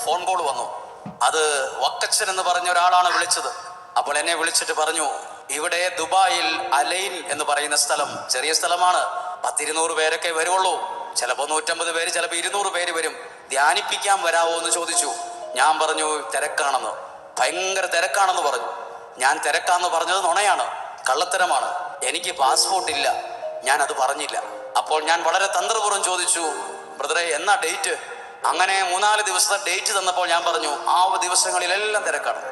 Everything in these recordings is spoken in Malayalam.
ഫോൺ കോൾ വന്നു. അത് വക്കച്ചൻ എന്ന് പറഞ്ഞ ഒരാളാണ് വിളിച്ചത്. അപ്പോൾ എന്നെ വിളിച്ചിട്ട് പറഞ്ഞു, ഇവിടെ ദുബായിൽ അലൈൻ എന്ന് പറയുന്ന സ്ഥലം, ചെറിയ സ്ഥലമാണ്, 10-200 പേരൊക്കെ വരുവുള്ളൂ, ചിലപ്പോൾ 150 പേര്, ചിലപ്പോൾ 200 പേര് വരും, ധ്യാനിപ്പിക്കാൻ വരാവോ എന്ന് ചോദിച്ചു. ഞാൻ പറഞ്ഞു തിരക്കാണെന്ന്, ഭയങ്കര തിരക്കാണെന്ന് പറഞ്ഞു. ഞാൻ തിരക്കാന്ന് പറഞ്ഞത് നുണയാണ്, കള്ളത്തരമാണ്. എനിക്ക് പാസ്പോർട്ട് ഇല്ല, ഞാൻ അത് പറഞ്ഞില്ല. അപ്പോൾ ഞാൻ വളരെ തന്ത്രപൂർവ്വം ചോദിച്ചു, ബ്രദറെ എന്നാ ഡേറ്റ്? അങ്ങനെ 3-4 ദിവസത്തെ ഡേറ്റ് തന്നപ്പോൾ ഞാൻ പറഞ്ഞു, ആ ദിവസങ്ങളിലെല്ലാം തിരക്കാണ്,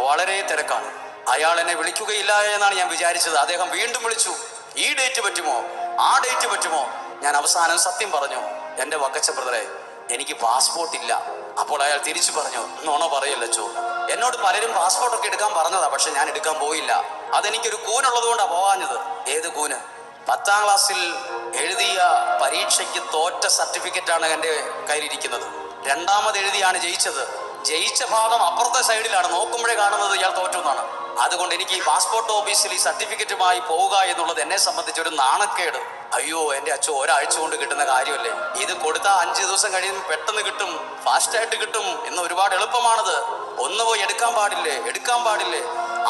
വളരെ തിരക്കാണ്. അയാൾ എന്നെ വിളിക്കുകയില്ല എന്നാണ് ഞാൻ വിചാരിച്ചത്. അദ്ദേഹം വീണ്ടും വിളിച്ചു, ഈ ഡേറ്റ് പറ്റുമോ, ആ ഡേറ്റ് പറ്റുമോ? ഞാൻ അവസാനം സത്യം പറഞ്ഞു, എൻ്റെ വക്കച്ച ബ്രദറെ, എനിക്ക് പാസ്പോർട്ട് ഇല്ല. അപ്പോൾ അയാൾ തിരിച്ചു പറഞ്ഞു, നുണ പറയല്ലോ, എന്നോട് പലരും പാസ്പോർട്ടൊക്കെ എടുക്കാൻ പറഞ്ഞതാ, പക്ഷെ ഞാൻ എടുക്കാൻ പോയില്ല. അതെനിക്കൊരു കൂനുള്ളത് കൊണ്ടാണ് പോകാഞ്ഞത്. ഏത് കൂന്? 10ാം ക്ലാസ്സിൽ എഴുതിയ പരീക്ഷയ്ക്ക് തോറ്റ സർട്ടിഫിക്കറ്റാണ് എൻ്റെ കയ്യിലിരിക്കുന്നത്. 2ാമത് എഴുതിയാണ് ജയിച്ചത്. ജയിച്ച ഭാഗം അപ്പുറത്തെ സൈഡിലാണ്, നോക്കുമ്പോഴേ കാണുന്നത് ഇയാൾ തോറ്റു എന്നാണ്. അതുകൊണ്ട് എനിക്ക് ഈ പാസ്പോർട്ട് ഓഫീസിൽ ഈ സർട്ടിഫിക്കറ്റുമായി പോവുക എന്നുള്ളത് എന്നെ സംബന്ധിച്ചൊരു നാണക്കേട്. അയ്യോ എൻ്റെ അച്ഛൻ, ഒരാഴ്ച കൊണ്ട് കിട്ടുന്ന കാര്യമല്ലേ ഇത്? കൊടുത്താൽ 5 ദിവസം കഴിയുമ്പോൾ പെട്ടെന്ന് കിട്ടും, ഫാസ്റ്റായിട്ട് കിട്ടും, ഇന്ന് ഒരുപാട് എളുപ്പമാണത്. ഒന്ന് പോയി എടുക്കാൻ പാടില്ലേ.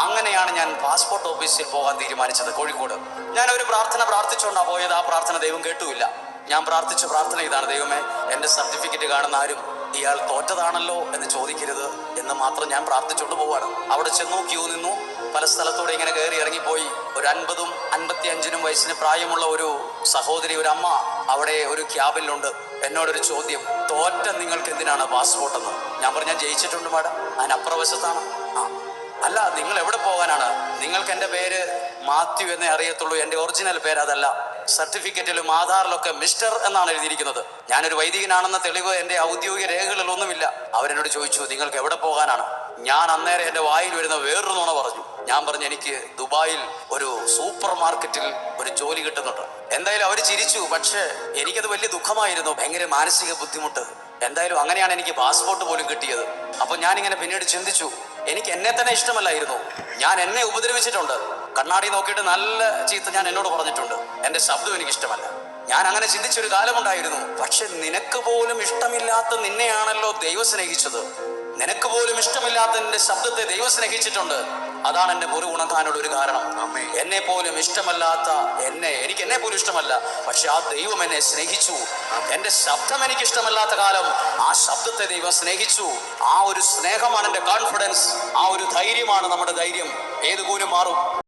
അങ്ങനെയാണ് ഞാൻ പാസ്പോർട്ട് ഓഫീസിൽ പോകാൻ തീരുമാനിച്ചത്, കോഴിക്കോട്. ഞാൻ ഒരു പ്രാർത്ഥന പ്രാർത്ഥിച്ചുകൊണ്ടാണ് പോയത്. ആ പ്രാർത്ഥന ദൈവം കേട്ടുമില്ല. ഞാൻ പ്രാർത്ഥിച്ച പ്രാർത്ഥന ഇതാണ്, ദൈവമേ, എൻ്റെ സർട്ടിഫിക്കറ്റ് കാണുന്ന ആരും ഇയാൾ തോറ്റതാണല്ലോ എന്ന് ചോദിക്കരുത് എന്ന് മാത്രം ഞാൻ പ്രാർത്ഥിച്ചുകൊണ്ട് പോവാണ്. അവിടെ ചെന്നു, ക്യൂ നിന്നു, പല സ്ഥലത്തൂടെ ഇങ്ങനെ കയറി ഇറങ്ങിപ്പോയി. ഒരു 50-ഉം 55-നും വയസ്സിന് പ്രായമുള്ള ഒരു സഹോദരി, ഒരു അമ്മ അവിടെ ഒരു ക്യാബിലുണ്ട്. എന്നോടൊരു ചോദ്യം, തോറ്റ നിങ്ങൾക്ക് എന്തിനാണ് പാസ്പോർട്ടെന്ന്? ഞാൻ പറഞ്ഞു, ഞാൻ ജയിച്ചിട്ടുണ്ട് മാഡം, അതിനപ്പുറവശത്താണ്. അല്ല, നിങ്ങൾ എവിടെ പോകാനാണ്? നിങ്ങൾക്ക് എൻ്റെ പേര് മാത്യു എന്നേ അറിയത്തുള്ളൂ, എൻ്റെ ഒറിജിനൽ പേര് അതല്ല. സർട്ടിഫിക്കറ്റിലും ആധാറിലൊക്കെ മിസ്റ്റർ എന്നാണ് എഴുതിയിരിക്കുന്നത്. ഞാനൊരു വൈദികനാണെന്ന തെളിവ് എൻ്റെ ഔദ്യോഗിക രേഖകളിലൊന്നുമില്ല. അവരെന്നോട് ചോദിച്ചു, നിങ്ങൾക്ക് എവിടെ പോകാനാണ്? ഞാൻ അന്നേരം എൻ്റെ വായിൽ വരുന്ന വേറൊരു നുണ പറഞ്ഞു. ഞാൻ പറഞ്ഞു, എനിക്ക് ദുബായിൽ ഒരു സൂപ്പർ മാർക്കറ്റിൽ ഒരു ജോലി കിട്ടുന്നുണ്ട്. എന്തായാലും അവർ ചിരിച്ചു, പക്ഷേ എനിക്കത് വലിയ ദുഃഖമായിരുന്നു, ഭയങ്കര മാനസിക ബുദ്ധിമുട്ട്. എന്തായാലും അങ്ങനെയാണ് എനിക്ക് പാസ്പോർട്ട് പോലും കിട്ടിയത്. അപ്പോൾ ഞാനിങ്ങനെ പിന്നീട് ചിന്തിച്ചു, എനിക്ക് എന്നെ തന്നെ ഇഷ്ടമല്ലായിരുന്നു. ഞാൻ എന്നെ ഉപദ്രവിച്ചിട്ടുണ്ട്, കണ്ണാടി നോക്കിയിട്ട് നല്ല ചീത്ത ഞാൻ എന്നോട് പറഞ്ഞിട്ടുണ്ട്. എൻ്റെ ശബ്ദം എനിക്ക് ഇഷ്ടമല്ല. ഞാൻ അങ്ങനെ ചിന്തിച്ചൊരു കാലമുണ്ടായിരുന്നു. പക്ഷെ നിനക്ക് പോലും ഇഷ്ടമില്ലാത്ത നിന്നെയാണല്ലോ ദൈവം സ്നേഹിച്ചത്. നിനക്ക് പോലും ഇഷ്ടമില്ലാത്ത നിന്റെ ശബ്ദത്തെ ദൈവം സ്നേഹിച്ചിട്ടുണ്ട്. അതാണ് എൻ്റെ മുറി ഉണങ്ങാനുള്ള ഒരു കാരണം. എന്നെ പോലും ഇഷ്ടമല്ലാത്ത എനിക്ക് എന്നെ പോലും ഇഷ്ടമല്ല, പക്ഷെ ആ ദൈവം എന്നെ സ്നേഹിച്ചു. എൻ്റെ ശബ്ദം എനിക്ക് ഇഷ്ടമല്ലാത്ത കാലം ആ ശബ്ദത്തെ ദൈവം സ്നേഹിച്ചു. ആ ഒരു സ്നേഹമാണ് എൻ്റെ കോൺഫിഡൻസ്, ആ ഒരു ധൈര്യമാണ് നമ്മുടെ ധൈര്യം. ഏത് കൂനും മാറും.